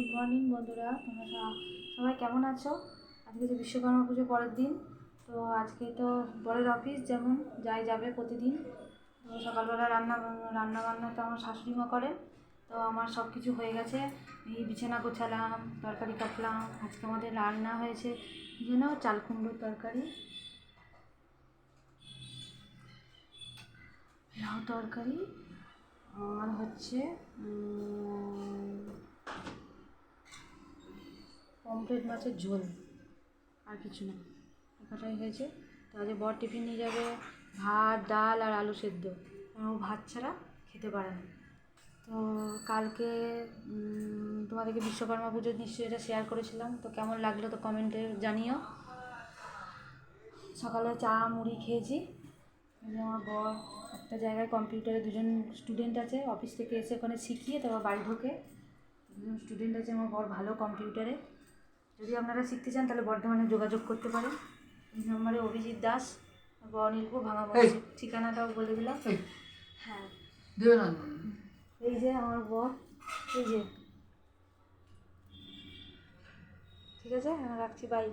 Good morning বন্ধুরা, তোমরা সবাই কেমন আছো? আজকে যে বিশ্বকর্মা পুজো পরের দিন, তো আজকে তো বরের অফিস যেমন যাবে প্রতিদিন। তো সকালবেলা রান্না বান্না তো আমার শাশুড়ি মা করেন। তো আমার সব কিছু হয়ে গেছে, এই বিছানা গোছালাম, তরকারি কাটলাম। আজকে আমাদের রান্না হয়েছে যেন চাল কুমড়োর তরকারি, লাউ তরকারি, আর হচ্ছে পমফ্রেট মাছের ঝোল, আর কিছু না। এটাই হয়েছে। তো আজকে বর টিফিন নিয়ে যাবে ভাত, ডাল আর আলু সেদ্ধ। ও ভাত ছাড়া খেতে পারে না। তো কালকে তোমাদেরকে বিশ্বকর্মা পুজোর নিশ্চয়ই এটা শেয়ার করেছিলাম, তো কেমন লাগলো তো কমেন্টে জানিও। সকালে চা মুড়ি খেয়েছি। আমার বর একটা জায়গায় কম্পিউটারে দুজন স্টুডেন্ট আছে, অফিস থেকে এসে ওখানে শিখিয়ে তারপর বাড়ি ঢোকে। দুজন স্টুডেন্ট আছে আমার বর ভালো কম্পিউটারে। যদি আপনারা শিখতে চান তাহলে বর্ধমানে যোগাযোগ করতে পারেন। এই নম্বরে অভিজিৎ দাস, অনিলপুর ভাঙাবো, ঠিকানাটাও বলে দিলাম। হ্যাঁ, এই যে আমার বর, এই যে। ঠিক আছে, রাখছি, বাই।